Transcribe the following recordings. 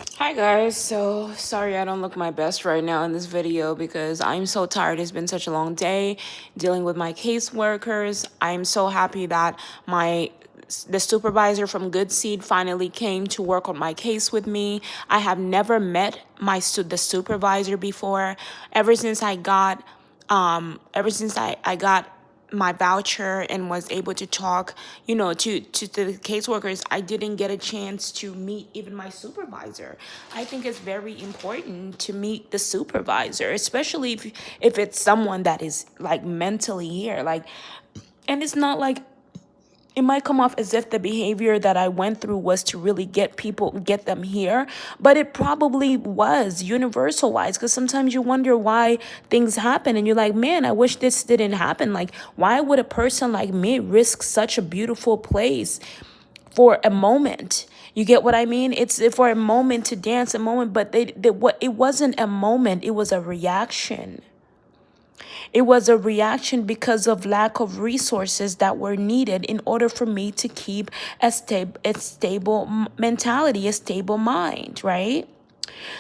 Hi guys, so sorry I don't look my best right now in this video because I'm so tired. It's been such a long day dealing with my caseworkers. I'm so happy that the supervisor from Good Seed finally came to work on my case with me. I have never met the supervisor before. Ever since I got ever since I got my voucher and was able to talk, to the caseworkers, I didn't get a chance to meet even my supervisor. I think it's very important to meet the supervisor, especially if it's someone that is like mentally here. And it's not like it might come off as if the behavior that I went through was to really get them here, but it probably was universal wise because sometimes you wonder why things happen and you're like, man, I wish this didn't happen. Like, why would a person like me risk such a beautiful place for a moment? You get what I mean? It's for a moment to dance a moment, but it wasn't a moment, it was a reaction. It was a reaction because of lack of resources that were needed in order for me to keep a stable mentality, a stable mind, right?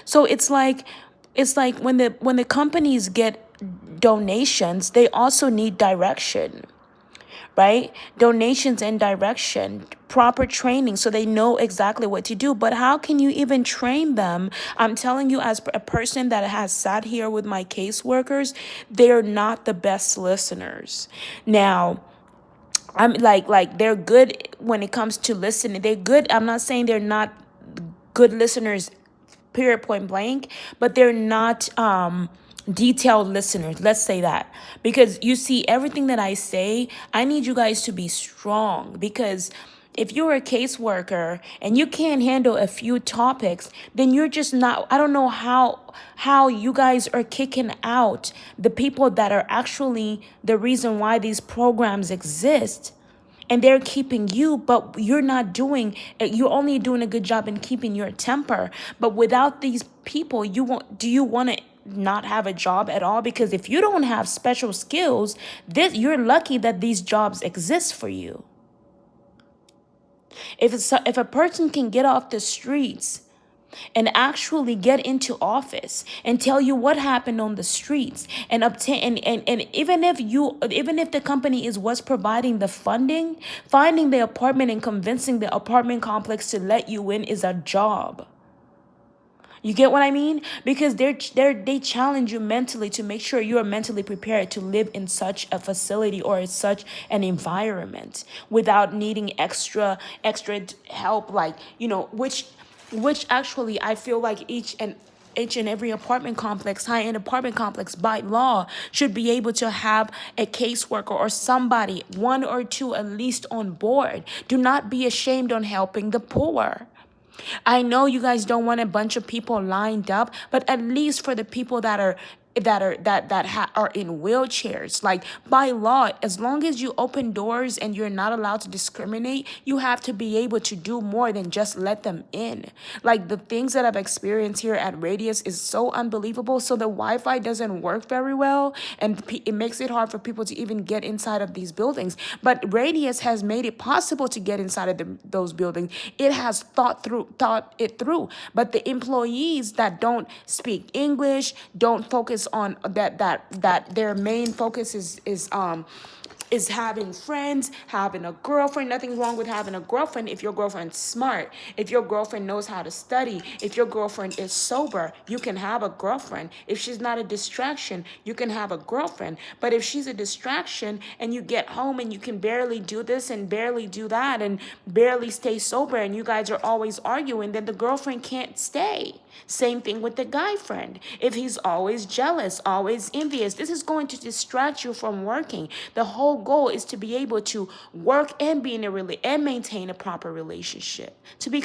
So it's like when the companies get donations, they also need direction, right? Donations and direction, proper training so they know exactly what to do. But how can you even train them? I'm telling you, as a person that has sat here with my caseworkers, they're not the best listeners. Now, I'm like they're good when it comes to listening. They're good. I'm not saying they're not good listeners, period, point blank, but they're not detailed listeners. Let's say that. Because you see, everything that I say, I need you guys to be strong because if you're a caseworker and you can't handle a few topics, then you're just not, I don't know how you guys are kicking out the people that are actually the reason why these programs exist, and they're keeping you, but you're only doing a good job in keeping your temper. But without these people, do you want to not have a job at all? Because if you don't have special skills, you're lucky that these jobs exist for you. If a person can get off the streets and actually get into office and tell you what happened on the streets and obtain and even if the company is what's providing the funding, finding the apartment and convincing the apartment complex to let you in is a job. You get what I mean? Because they challenge you mentally to make sure you are mentally prepared to live in such a facility or in such an environment without needing extra help, like, which actually I feel like each and every apartment complex, high-end apartment complex, by law, should be able to have a caseworker or somebody, one or two at least, on board. Do not be ashamed on helping the poor. I know you guys don't want a bunch of people lined up, but at least for the people that are in wheelchairs, like, by law, as long as you open doors and you're not allowed to discriminate, you have to be able to do more than just let them in. Like, the things that I've experienced here at Radius is so unbelievable. So the Wi-Fi doesn't work very well, and it makes it hard for people to even get inside of these buildings. But Radius has made it possible to get inside of those buildings. It has thought it through. But the employees that don't speak English, don't focus on that their main focus is having friends, having a girlfriend. Nothing wrong with having a girlfriend if your girlfriend's smart, if your girlfriend knows how to study, if your girlfriend is sober, you can have a girlfriend. If she's not a distraction, you can have a girlfriend. But if she's a distraction and you get home and you can barely do this and barely do that and barely stay sober and you guys are always arguing, then the girlfriend can't stay. Same thing with the guy friend. If he's always jealous, always envious, this is going to distract you from working. The whole goal is to be able to work and be in and maintain a proper relationship. To be